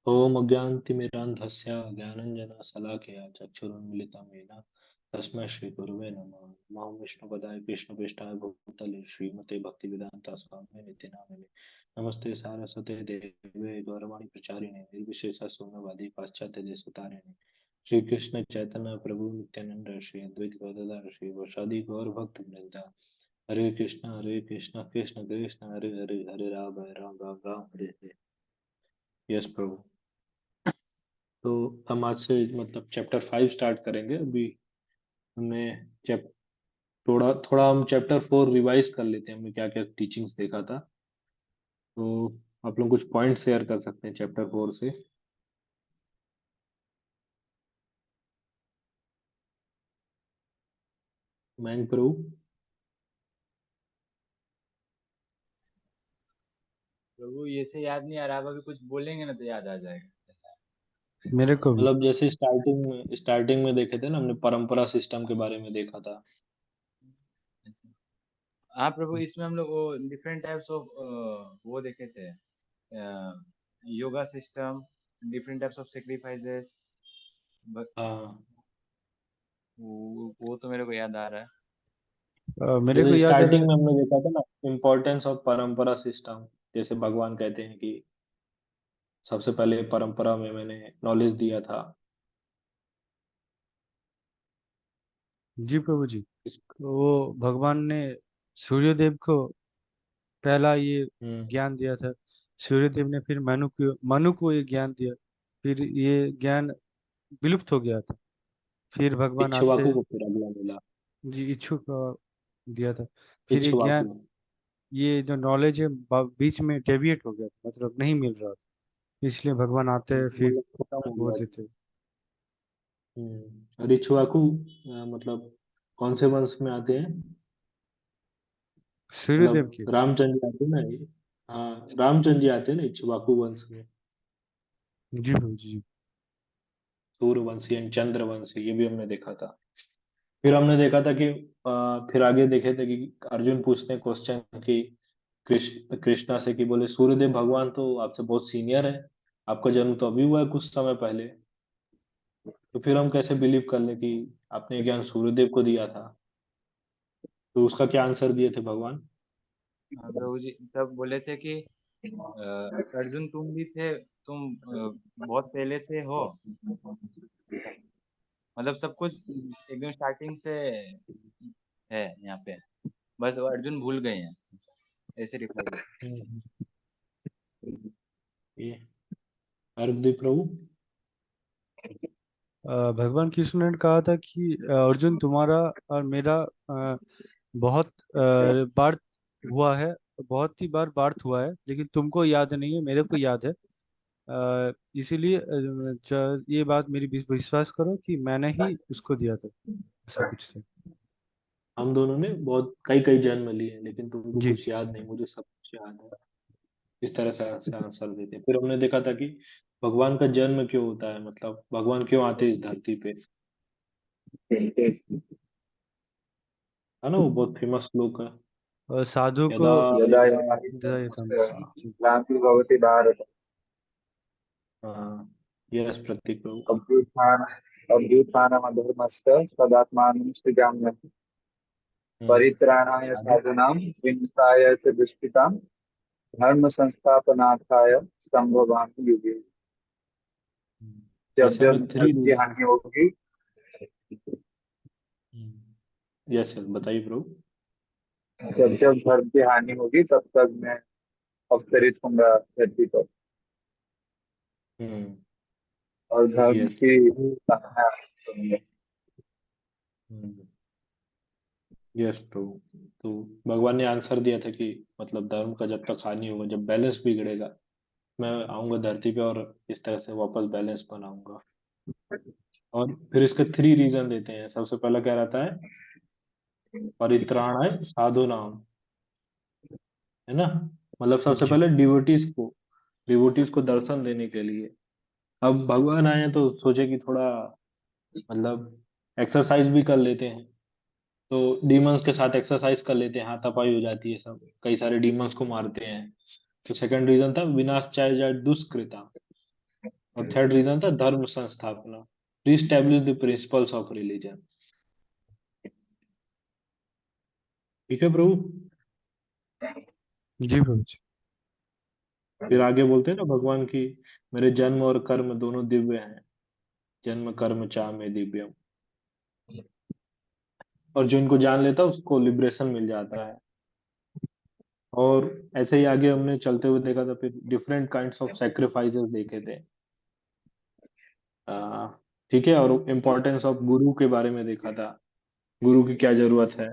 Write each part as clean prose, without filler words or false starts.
ओम अज्ञानतिमिरान्धस्य ज्ञानाञ्जनशलाकया चक्षुरुन्मीलितं येन तस्मै श्रीगुरुवे नमः। नमो विष्णुपदाय कृष्णप्रेष्ठाय भूतले श्रीमते भक्तिवेदान्त स्वामी नित्य नामिने। नमस्ते सारस्वते देवे गौरवाणी प्रचारिणे निर्विशेष शून्यवादी पाश्चात्य देशोतारिणे। श्री कृष्ण चैतन्य प्रभु नित्यानंद श्री अद्वैत गदाधर श्री वैष्णव गौर भक्त वृंदा। हरे कृष्ण कृष्ण कृष्ण हरे हरे हरे राम राम राम राम हरे हरे। यस प्रभु। तो हम आज से मतलब चैप्टर 5 स्टार्ट करेंगे अभी। हमने चैप थोड़ा थोड़ा हम चैप्टर 4 रिवाइज कर लेते हैं, हमने क्या क्या टीचिंग्स देखा था। तो आप लोग कुछ पॉइंट शेयर कर सकते हैं चैप्टर 4 से। मैंग प्रभु। प्रभु ये से याद नहीं आ रहा, आप अभी कुछ बोलेंगे ना तो याद आ जाएगा ऐसा है। मेरे को भी। मतलब जैसे स्टार्टिंग में देखे थे ना, हमने परंपरा सिस्टम के बारे में देखा था। हाँ प्रभु, इसमें हम लोग वो डिफरेंट टाइप्स ऑफ वो देखे थे, yoga system, different types of sacrifices. हाँ, वो तो मेरे को याद आ रहा है। मेरे को जैसे याद है। स्टार्टिंग में हमने देखा था ना, इम्पोर्टेंस ऑफ परंपरा सिस्टम। जैसे भगवान कहते हैं कि सबसे पहले परंपरा में मैंने नॉलेज दिया था। जी प्रभु जी। इस वो भगवान ने सूर्यदेव को पहला ये हम्म ज्ञान दिया था। सूर्यदेव ने फिर मनु को ये ज्ञान दिया। फिर ये ज्ञान विलुप्त हो गया था। फिर भगवान आते। इक्ष्वाकु को फिर अगला मिला। जी इच्छुक दिया था। फिर ये इक्ष्वाकु। ज्ञान, ये जो नॉलेज है बीच में डेविएट हो गया था, मतलब नहीं मिल रहा था। इसलिए भगवान आते हैं फिर मतलब खत्म हो वो गया था। देते हैं। और इक्ष्वाकु मतलब कौन से वंश में आते हैं? सूर्यदेव की। मतलब रामचंद्र जी आते हैं ना ये। हाँ, रामचंद्र जी आते हैं ना इक्ष्वाकु वंश में। जी प्रभु जी। सूर्यवंशी एंड चंद्रवंशी, ये भी हमने देखा था। फिर हमने देखा था कि फिर आगे देखे थे कि अर्जुन पूछते हैं क्वेश्चन कि कृष्णा से कि बोले सूर्यदेव भगवान तो आपसे बहुत सीनियर है, आपका जन्म तो अभी हुआ है कुछ समय पहले। तो फिर हम कैसे बिलीव कर ले कि आपने ज्ञान सूर्यदेव को दिया था? तो उसका क्या आंसर दिए थे भगवान? हाँ, प्रभु जी तब बोले थे कि अर्जुन तुम भी थे, तुम बहुत पहले से हो, मतलब सब कुछ एकदम स्टार्टिंग से है यहाँ पे, बस वो अर्जुन भूल गए हैं, ऐसे रिप्लाई दिया। हम्म, ये अर्घदीप प्रभु। भगवान कृष्ण ने कहा था कि अर्जुन तुम्हारा और मेरा बहुत बार हुआ है। बहुत ही बार बार्थ हुआ है, लेकिन तुमको याद नहीं है, मेरे को याद है। इसीलिए ये बात मेरी विश्वास करो कि मैंने ही उसको दिया था। ऐसा कुछ था। हम दोनों ने बहुत कई कई जन्म लिए लेकिन तुमको जी कुछ जी। याद नहीं, मुझे सब कुछ याद है। इस तरह से आंसर देते हैं। फिर हमने देखा था कि भगवान का जन्म क्यों होता है, मतलब भगवान क्यों आते हैं इस धरती पे, है ना? वो बहुत फेमस श्लोक है। और साधु को यदा यदा यदा यदा हि दयायताम। हाँ। जी। भवति भारत। हाँ, यस प्रतीक प्रभु। अभ्युत्थान अभ्युत्थानमधर्मस्य तदात्मानं सृजाम्यहम्। हम्म परित्राणाय आगे। साधूनां विनाशाय च दुष्कृतां धर्म संस्थापनार्थाय संभवामि युगे। जब ऐसे जब हमें थ्री धर्म की रीजन। हानि होगी, यस यस बताइए प्रभु। जब जब धर्म की हानि होगी तब तक मैं अवतरित होऊंगा धरती पर हम्म और धर्म यस। की स्थापना करूंगा। यस प्रभु। तो भगवान ने आंसर दिया था कि मतलब धर्म का जब तक हानि होगा, जब बैलेंस बिगड़ेगा, मैं आऊंगा धरती पे और इस तरह से वापस बैलेंस बनाऊंगा। और फिर इसके 3 रीजन देते हैं। सबसे पहला क्या रहता है? परित्राणाय साधु नाम, है ना? मतलब सबसे जी पहले डिवोटीज को दर्शन देने के लिए। अब भगवान आए हैं तो सोचे कि थोड़ा मतलब एक्सरसाइज भी कर लेते हैं। तो डीमंस के साथ एक्सरसाइज कर लेते हैं, हाथापाई हो जाती है, सब कई सारे डीमंस को मारते हैं। तो सेकंड रीजन था विनाश चाहे जाए दुष्कृता, और थर्ड रीजन था धर्म संस्थापना, reestablish the principles of religion. ठीक है प्रभु। जी प्रभु जी। फिर आगे बोलते हैं ना भगवान की, मेरे जन्म और कर्म दोनों दिव्य हैं, जन्म कर्म चा में दिव्यम। और जो इनको जान लेता है उसको लिबरेशन मिल जाता है। और ऐसे ही आगे हमने चलते हुए देखा था, फिर डिफरेंट काइंड्स ऑफ सेक्रीफाइसेस देखे थे। आ, ठीक है, और इम्पोर्टेंस ऑफ गुरु के बारे में देखा था, गुरु की क्या जरूरत है,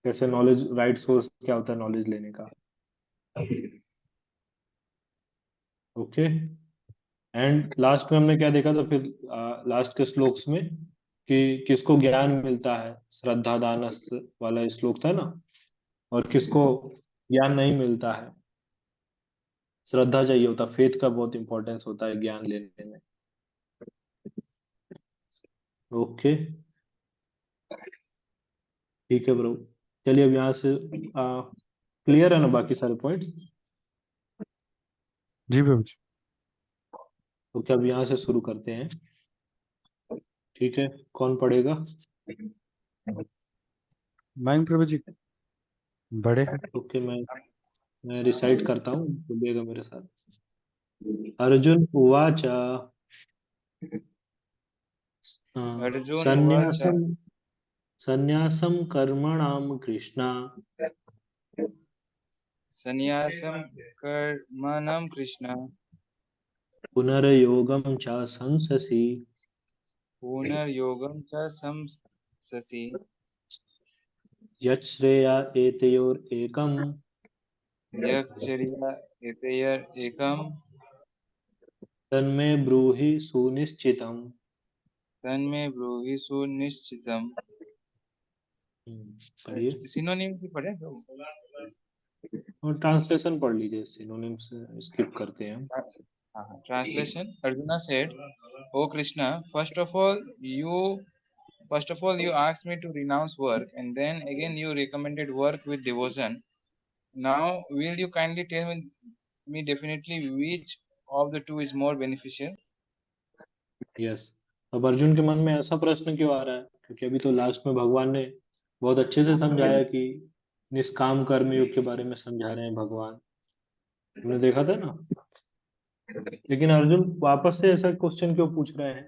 कैसे नॉलेज, राइट सोर्स क्या होता है नॉलेज लेने का। ओके। एंड लास्ट में हमने क्या देखा था फिर, लास्ट के श्लोक्स में, कि किसको ज्ञान मिलता है, श्रद्धा दानस वाला श्लोक था ना, और किसको ज्ञान नहीं मिलता है, श्रद्धा चाहिए होता, फेथ का बहुत इंपॉर्टेंस होता है ज्ञान लेने में। ओके, ठीक है ब्रो। चलिए अब यहाँ से क्लियर है ना बाकी सारे पॉइंट्स? जी प्रभु जी। तो क्या अब यहाँ से शुरू करते हैं? ठीक है, कौन पढ़ेगा? माइंड प्रभु जी बड़े हैं। ओके, मैं रिसाइट करता हूँ, बोलिएगा मेरे साथ। अर्जुन उवाच अर्जुन उवाच संन्यासम संन्यासम कर्मणाम कृष्णा संन्यासं कर्मणं कृष्ण पुनर्योगम च संससि पुनर्योगं च संससि यच्छ्रेया एतयोर एकम यक्चर्या एतैर् एकं तन्मे ब्रूहि सुनिश्चितम। तन्मे ब्रूहि सुनिश्चितम्। पढ़िए, सिनोनिम की पढ़े तो और ट्रांसलेशन पढ़ लीजिए, सिनोनिम्स स्किप करते हैं हम। translation. Arjuna said, "O Krishna, first of all you asked me to renounce work, and then again you recommended work with devotion. Now will you kindly tell me definitely which of the two is more beneficial?" Yes, अब अर्जुन के मन में ऐसा प्रश्न क्यों आ रहा है? क्योंकि अभी तो लास्ट में भगवान ने बहुत अच्छे से समझाया कि निष्काम कर्म योग के बारे में समझा रहे हैं भगवान, हमने देखा था ना। लेकिन अर्जुन वापस से ऐसा क्वेश्चन क्यों पूछ रहे हैं?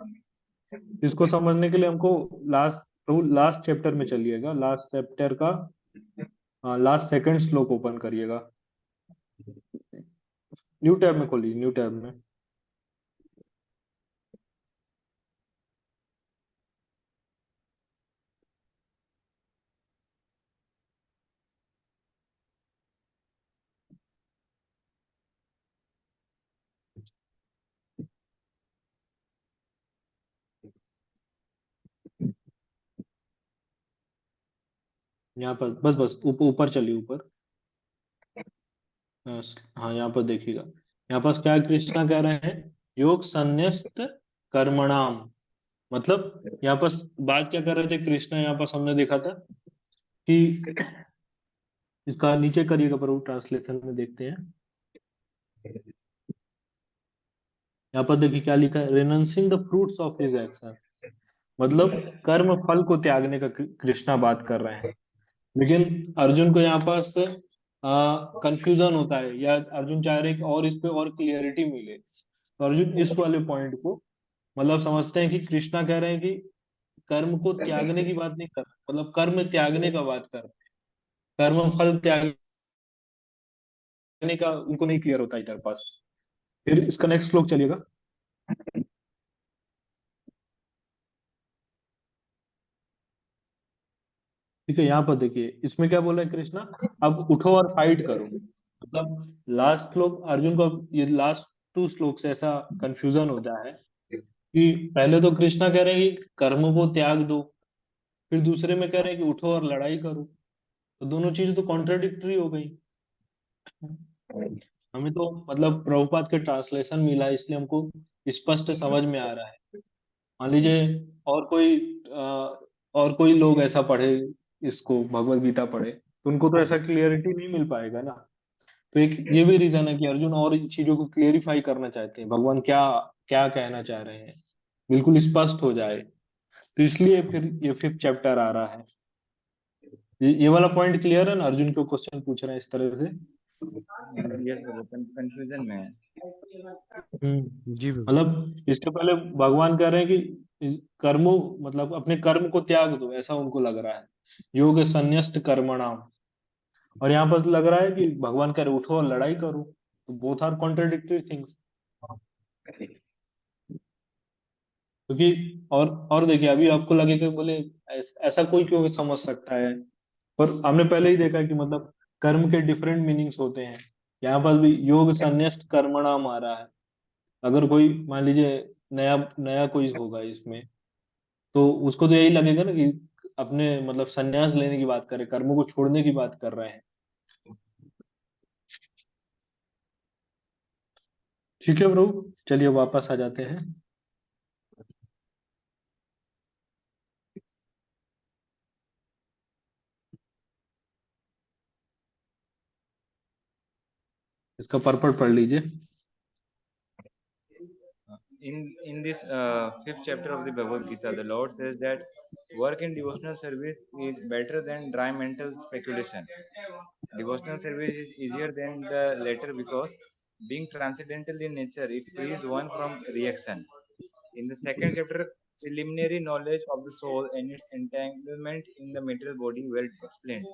इसको समझने के लिए हमको लास्ट चैप्टर में चलिएगा, लास्ट चैप्टर का लास्ट सेकंड श्लोक ओपन करिएगा, न्यू टैब में खोलिए, न्यू टैब में। यहाँ पर बस बस ऊपर चलिए, ऊपर। हाँ, यहाँ पर देखिएगा, यहाँ पर क्या कृष्णा कह रहे हैं, योग संन्यस्त कर्मणाम। मतलब यहाँ पर बात क्या कर रहे थे कृष्णा, यहाँ पर हमने देखा था कि, इसका नीचे करिएगा प्रभु, ट्रांसलेशन में देखते हैं। यहाँ पर देखिए क्या लिखा है, renouncing the fruits of his action. मतलब कर्म फल को त्यागने का कृष्णा बात कर रहे हैं। लेकिन अर्जुन को यहाँ पास कंफ्यूजन होता है, या अर्जुन चाह रहे हैं कि और इस पे और क्लियरिटी मिले, तो अर्जुन इस वाले पॉइंट को मतलब समझते हैं कि कृष्णा कह रहे हैं कि कर्म को त्यागने की बात नहीं कर रहे, मतलब कर्म त्यागने का बात कर रहे हैं, कर्म फल त्यागने का उनको नहीं क्लियर होता इधर पास। फिर इसका नेक्स्ट श्लोक चलिएगा। ठीक है, यहाँ पर देखिए इसमें क्या बोला है कृष्णा, अब उठो और फाइट करो। मतलब लास्ट श्लोक अर्जुन को, ये लास्ट टू श्लोक से ऐसा कंफ्यूजन होता है कि पहले तो कृष्णा कह रहे हैं कि कर्म को त्याग दो, फिर दूसरे में कह रहे हैं कि उठो और लड़ाई करो, तो दोनों चीजें तो कॉन्ट्राडिक्टरी हो गई। हमें तो मतलब प्रभुपाद के ट्रांसलेशन मिला है, इसलिए हमको स्पष्ट समझ में आ रहा है। मान लीजिए और कोई और कोई लोग ऐसा पढ़े, इसको भगवत गीता पढ़े, तो उनको तो ऐसा क्लियरिटी नहीं मिल पाएगा ना। तो एक ये भी रीजन है कि अर्जुन और इन चीजों को क्लियरिफाई करना चाहते हैं, भगवान क्या क्या कहना चाह रहे हैं, बिल्कुल स्पष्ट हो जाए। तो इसलिए फिर ये 5th चैप्टर आ रहा है। ये वाला पॉइंट क्लियर है ना, अर्जुन को क्वेश्चन पूछ रहे हैं इस तरह से। यस ब्रदर, कंफ्यूजन में है। जी बाबा। मतलब इसके पहले भगवान कह रहे हैं कि कर्मों, मतलब अपने कर्म को त्याग दो, ऐसा उनको लग रहा है, योग संन्यस्त कर्मणाम। और यहाँ पर लग रहा है कि भगवान कह रहे उठो और लड़ाई करो। तो बोथ आर कॉन्ट्रडिक्टरी थिंग्स। क्योंकि और देखिए, अभी आपको लगेगा बोले ऐसा कोई क्यों समझ सकता है, पर हमने पहले ही देखा कि मतलब कर्म के डिफरेंट मीनिंग्स होते हैं। यहाँ पर भी योग संन्यस्त कर्मणाम आ रहा है। अगर कोई मान लीजिए नया नया कोई होगा इसमें, तो उसको तो यही लगेगा ना कि अपने मतलब संन्यास लेने की बात कर रहे हैं, कर्मों को छोड़ने की बात कर रहे हैं। ठीक है प्रभु, चलिए वापस आ जाते हैं। इसका पर्पट पढ़ लीजिए। In this fifth chapter of the Bhagavad Gita, the Lord says that work in devotional service is better than dry mental speculation. Devotional service is easier than the latter because, being transcendental in nature, it frees one from reaction. In the second chapter, preliminary knowledge of the soul and its entanglement in the material body were explained.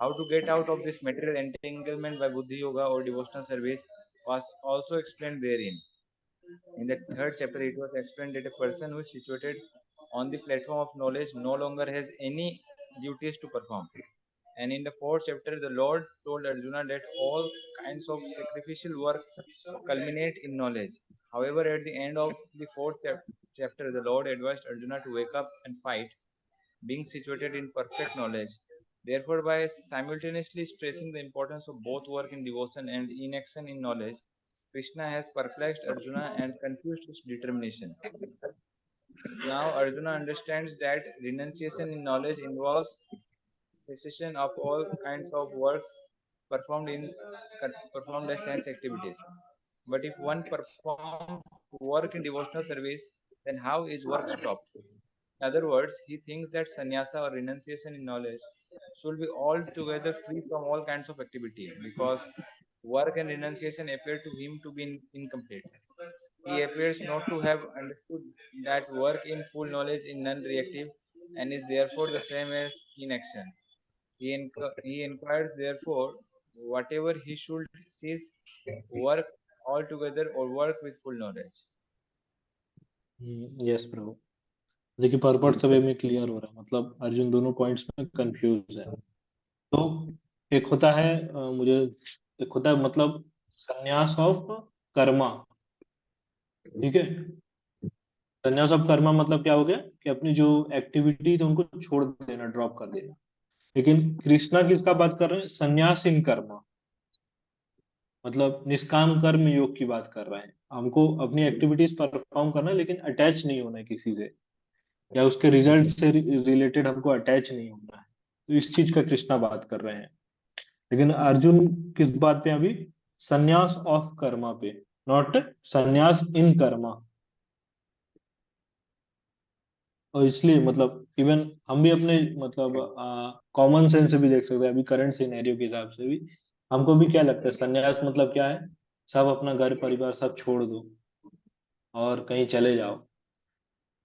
How to get out of this material entanglement by Buddhi Yoga or devotional service was also explained therein. In the third chapter, it was explained that a person who is situated on the platform of knowledge no longer has any duties to perform. And in the fourth chapter, the Lord told Arjuna that all kinds of sacrificial work culminate in knowledge. However, at the end of the chapter, the Lord advised Arjuna to wake up and fight, being situated in perfect knowledge. Therefore, by simultaneously stressing the importance of both work in devotion and inaction in knowledge, Krishna has perplexed Arjuna and confused his determination. Now, Arjuna understands that renunciation in knowledge involves cessation of all kinds of work performed in performed as sense activities. But if one performs work in devotional service, then how is work stopped? In other words, he thinks that sannyasa or renunciation in knowledge should be altogether free from all kinds of activity because work and renunciation appear to him to be incomplete. He appears not to have understood that work in full knowledge is non reactive and is therefore the same as inaction. He inquires, therefore, whatever he should cease work altogether or work with full knowledge. Yes प्रभु। देखिए पर्पट सब में clear हो रहा है, मतलब अर्जुन दोनों पॉइंट्स में कंफ्यूज है। तो एक होता है एक होता है मतलब संन्यास ऑफ कर्मा। ठीक है, संन्यास ऑफ कर्मा मतलब क्या हो गया कि अपनी जो एक्टिविटीज उनको छोड़ देना, ड्रॉप कर देना। लेकिन कृष्णा किसका बात कर रहे हैं, संन्यास इन कर्मा, मतलब निष्काम कर्म योग की बात कर रहे हैं। हमको अपनी एक्टिविटीज परफॉर्म करना है, लेकिन अटैच नहीं होना है किसी से, या उसके रिजल्ट से रिलेटेड हमको अटैच नहीं होना है। तो इस चीज का कृष्णा बात कर रहे हैं। लेकिन अर्जुन किस बात पे अभी, संन्यास ऑफ कर्मा पे, नॉट संन्यास इन कर्मा। और इसलिए मतलब इवन हम भी अपने मतलब कॉमन सेंस से भी देख सकते हैं, अभी करंट सिनेरियो के हिसाब से भी हमको भी क्या लगता है, संन्यास मतलब क्या है, सब अपना घर परिवार सब छोड़ दो और कहीं चले जाओ।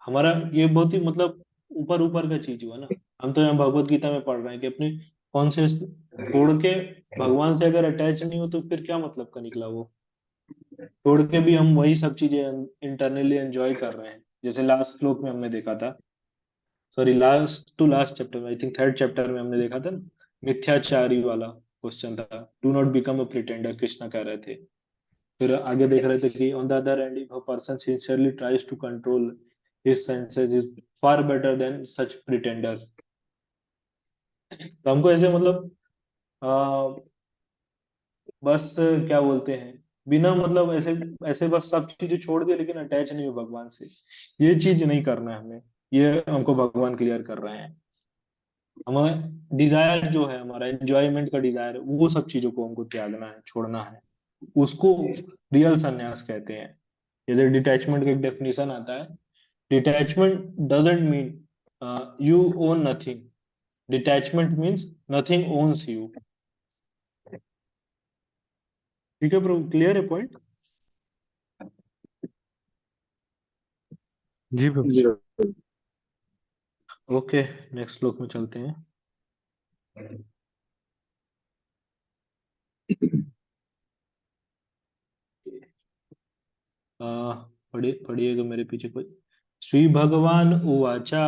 हमारा ये बहुत ही मतलब ऊपर ऊपर का चीज हुआ ना। हम तो यहाँ भगवत गीता में पढ़ रहे हैं कि अपनी कॉन्शियस छोड़ के भगवान से अगर अटैच नहीं हो तो फिर क्या मतलब का निकला वो। छोड़ के भी हम वही सब चीजें इंटरनली एंजॉय कर रहे हैं, जैसे लास्ट श्लोक में हमने देखा था, sorry last to last chapter में, आई थिंक थर्ड चैप्टर में हमने देखा था ना, मिथ्याचारी वाला क्वेश्चन था, do not become a pretender, Krishna कह रहे थे। फिर आगे देख रहे थे कि on the other end if a person sincerely tries to control his senses is far better than such pretenders. तो हमको ऐसे मतलब आ, बस क्या बोलते हैं, बिना मतलब ऐसे ऐसे बस सब चीजें छोड़ दिए लेकिन अटैच नहीं हो भगवान से, ये चीज नहीं करना है हमें। ये हमको भगवान क्लियर कर रहे हैं। हमारा डिजायर जो है, हमारा एंजॉयमेंट का डिजायर, वो सब चीजों को हमको त्यागना है, छोड़ना है। उसको रियल संन्यास कहते हैं। जैसे डिटैचमेंट का एक डेफिनेशन आता है, detachment doesn't mean you own nothing, detachment means nothing owns you. ठीक है ब्रो, क्लियर है पॉइंट? जी प्रभु जी। ओके, नेक्स्ट श्लोक में चलते हैं। पढ़िएगा मेरे पीछे कोई। श्री भगवान उवाचा,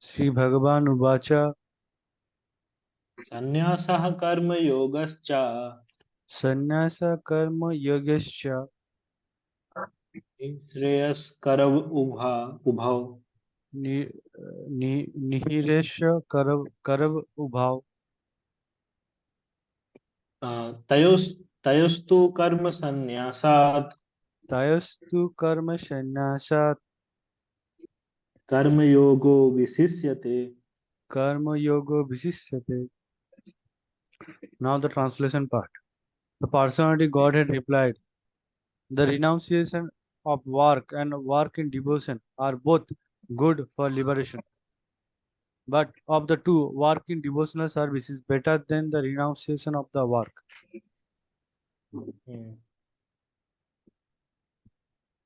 श्री भगवान उवाच संन्यासः कर्म योगश्च संन्यास कर्म यज्ञश्च श्रेयस्करव उभौ नि, निहिरेश करव उभाव तयोस् तयोस्तु कर्म संन्यासात् तयस्तु कर्म संन्यासात् कर्म योगो विशिष्यते। कर्म योगो विशिष्यते। Now the translation part. The personality Godhead replied, the renunciation of work and work in devotion are both good for liberation. But of the two, work in devotional service is better than the renunciation of the work.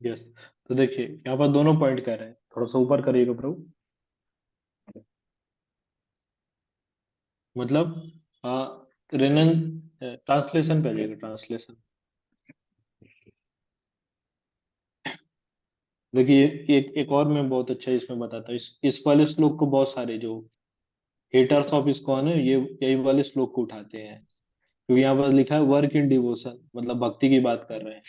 Yes, तो देखिए यहाँ पर दोनों point कह रहे हैं, थोड़ा सा ऊपर करिएगा प्रभु। मतलब रेनन, ट्रांसलेशन पे आइएगा, ट्रांसलेशन। देखिए एक और मैं बहुत अच्छा इसमें बताता हूँ। इस वाले श्लोक को बहुत सारे जो हेटर्स ऑफ इस्कॉन है, ये यही वाले श्लोक को उठाते हैं, क्योंकि यहाँ पर लिखा है वर्क इन डिवोशन, मतलब भक्ति की बात कर रहे हैं।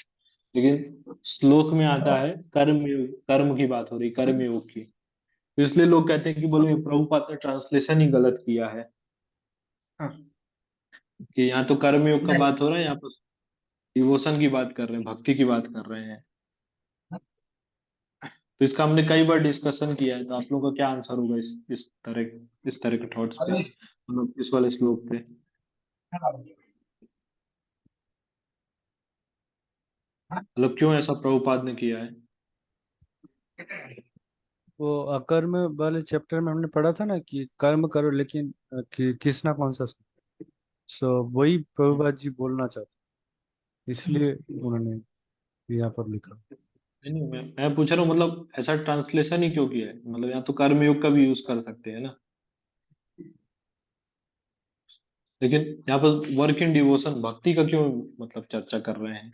लेकिन श्लोक में आता है कर्म योग, कर्म की बात हो रही, कर्म योग की। तो इसलिए लोग कहते हैं कि बोले प्रभुपाद ने ट्रांसलेशन ही गलत किया है। हाँ, कि यहाँ तो कर्म योग का बात हो रहा है, यहाँ पर डिवोशन की बात कर रहे हैं, भक्ति की बात कर रहे हैं। तो इसका हमने कई बार डिस्कशन किया है, तो आप लोगों का क्या आंसर होगा इस तरह के थॉट्स पे, मतलब इस वाले श्लोक पे? मतलब क्यों ऐसा प्रभुपाद ने किया है? वो अकर्म वाले चैप्टर में हमने पढ़ा था ना कि कर्म करो, लेकिन कृष्णा कौन सा। सो वही प्रभुपाद जी बोलना चाहते, इसलिए उन्होंने यहाँ पर लिखा। नहीं नहीं, मैं पूछ रहा हूँ मतलब ऐसा ट्रांसलेशन ही क्यों किया है? मतलब यहाँ तो कर्म योग का भी यूज कर सकते हैं ना, लेकिन यहाँ पर वर्क इन डिवोशन, भक्ति का क्यों मतलब चर्चा कर रहे हैं?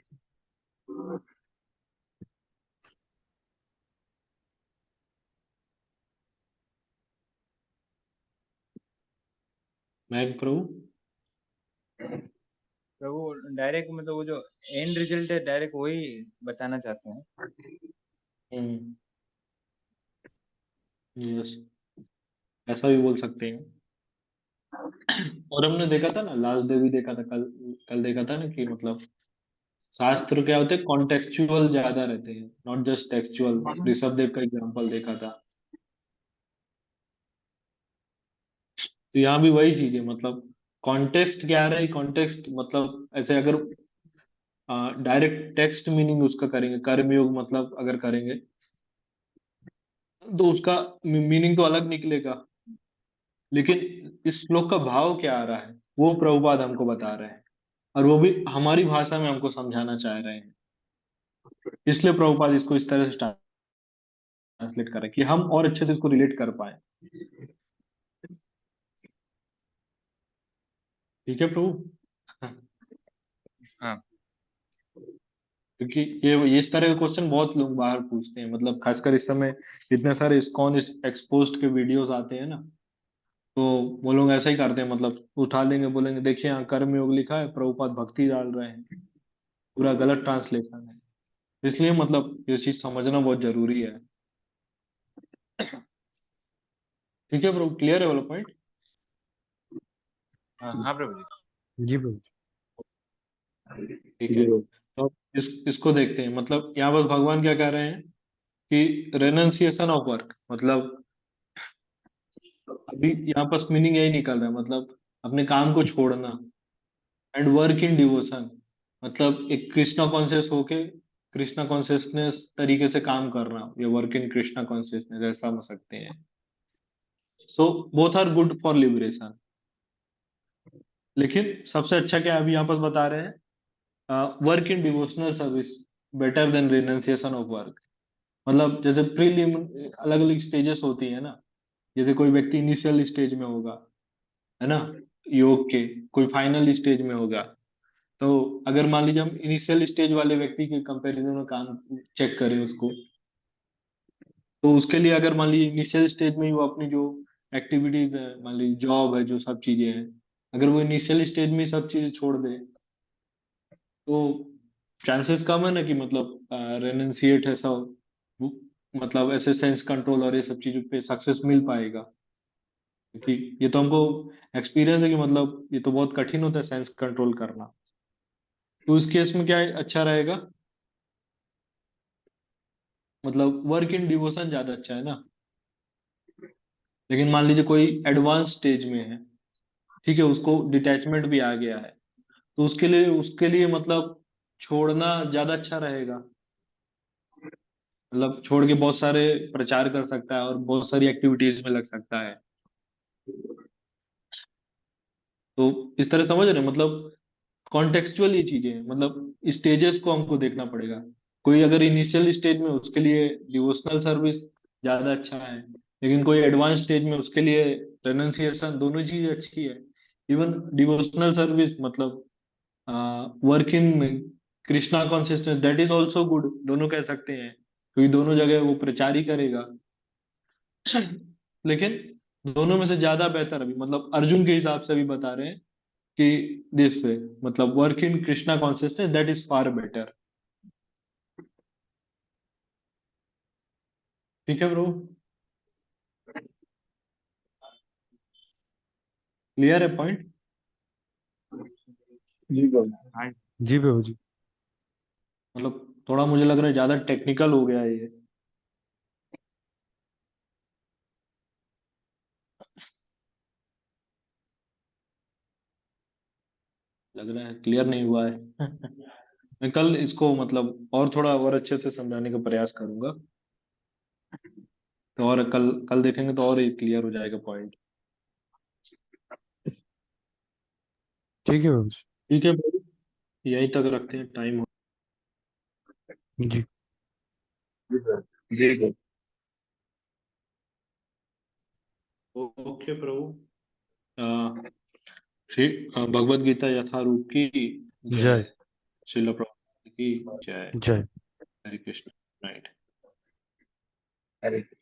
मैं प्रभु। तो वो डायरेक्ट मतलब वो जो एंड रिजल्ट है डायरेक्ट वही बताना चाहते हैं। हम्म, यस, ऐसा भी बोल सकते हैं। और हमने देखा था ना, लास्ट डे भी देखा था, कल कल देखा था ना कि मतलब शास्त्र क्या होते हैं, कॉन्टेक्चुअल ज्यादा रहते हैं, not just textual. Rishabh Dev का एग्जांपल देखा था। तो यहाँ भी वही चीज है, मतलब कॉन्टेक्स्ट क्या रहा है, कॉन्टेक्स्ट मतलब ऐसे अगर डायरेक्ट टेक्स्ट मीनिंग उसका करेंगे, कर्मयोग मतलब अगर करेंगे तो उसका मीनिंग तो अलग निकलेगा। लेकिन इस श्लोक का भाव क्या आ रहा है, वो प्रभुपाद हमको बता रहे हैं, और वो भी हमारी भाषा में हमको समझाना चाह रहे हैं। इसलिए प्रभुपाद इसको इस तरह से ट्रांसलेट करें कि हम और अच्छे से इसको रिलेट कर पाए। ठीक है प्रभु? हाँ क्योंकि ये इस तरह के क्वेश्चन बहुत लोग बाहर पूछते हैं, मतलब खासकर इस समय इतने सारे इस्कॉन एक्सपोज्ड के वीडियोस आते हैं ना, तो वो लोग ऐसा ही करते हैं, मतलब उठा लेंगे, बोलेंगे देखिए यहाँ कर्म योग लिखा है, प्रभुपाद भक्ति डाल रहे हैं, पूरा गलत ट्रांसलेशन है। इसलिए मतलब ये चीज समझना बहुत जरूरी है। ठीक है प्रभु, क्लियर है वाला पॉइंट? हाँ हाँ प्रभु जी। जी प्रभु। ठीक है, तो इसको देखते हैं। मतलब यहाँ पर भगवान क्या कह रहे हैं कि रेनंसिएशन ऑफ वर्क, मतलब अभी यहाँ पर मीनिंग यही निकल रहा है, मतलब अपने काम को छोड़ना। एंड वर्क इन डिवोशन, मतलब एक कृष्णा कॉन्शियस होके कृष्णा कॉन्शियसनेस तरीके से काम करना, ये वर्क इन कृष्णा कॉन्शियसनेस ऐसा समझ सकते हैं। So both are good for liberation. लेकिन सबसे अच्छा क्या अभी यहाँ पर बता रहे हैं, work in devotional service better than renunciation of work. मतलब जैसे प्रीलिम अलग अलग स्टेजेस होती है ना, जैसे कोई व्यक्ति इनिशियल स्टेज में होगा, है ना, योग के, कोई फाइनल स्टेज में होगा। तो अगर मान लीजिए हम इनिशियल स्टेज वाले व्यक्ति के कंपैरिजन में काम चेक करें उसको, तो उसके लिए अगर मान लीजिए इनिशियल स्टेज में ही वो अपनी जो एक्टिविटीज है, मान लीजिए जॉब है, जो सब चीजें हैं, अगर वो इनिशियल स्टेज में ही सब चीजें छोड़ दे, तो चांसेस कम है ना कि मतलब रेनंसिएट ऐसा वो- मतलब ऐसे सेंस कंट्रोल और ये सब चीजों पे सक्सेस मिल पाएगा। क्योंकि ये तो हमको एक्सपीरियंस है कि मतलब ये तो बहुत कठिन होता है सेंस कंट्रोल करना। तो इस केस में क्या अच्छा रहेगा, मतलब वर्क इन डिवोशन ज्यादा अच्छा है ना। लेकिन मान लीजिए कोई एडवांस स्टेज में है, ठीक है, उसको डिटैचमेंट भी आ गया है, तो उसके लिए मतलब छोड़ना ज्यादा अच्छा रहेगा। मतलब छोड़ के बहुत सारे प्रचार कर सकता है और बहुत सारी एक्टिविटीज में लग सकता है। तो इस तरह समझ रहे हैं? मतलब कॉन्टेक्चुअल ये चीजें हैं, मतलब स्टेजेस को हमको देखना पड़ेगा। कोई अगर इनिशियल स्टेज में, उसके लिए डिवोशनल सर्विस ज्यादा अच्छा है। लेकिन कोई एडवांस स्टेज में, उसके लिए रेनंसिएशन, दोनों चीज अच्छी है। इवन डिवोशनल सर्विस मतलब work in Krishna consciousness, that is also good, दोनों कह सकते हैं, क्योंकि दोनों जगह वो प्रचार ही करेगा। लेकिन दोनों में से ज्यादा बेहतर अभी मतलब अर्जुन के हिसाब से भी बता रहे हैं कि दिस वे, मतलब work in Krishna consciousness that is far better. ठीक है ब्रो, क्लियर है पॉइंट? जी बोल। हाँ जी प्रभु जी। मतलब थोड़ा मुझे लग रहा है ज्यादा टेक्निकल हो गया है ये, लग रहा है क्लियर नहीं हुआ है। मैं कल इसको मतलब और थोड़ा और अच्छे से समझाने का प्रयास करूंगा, तो और कल कल देखेंगे तो और क्लियर हो जाएगा पॉइंट। ठीक है प्रभु ठीक है ब्रो, यहीं तक रखते हैं, टाइम जी। जी सर। जी सर। हो। ओके प्रभु, अ, श्री भगवद गीता यथारूप की जय। जय। श्रील प्रभुपाद की जय। जय। हरे कृष्ण। राइट। अरे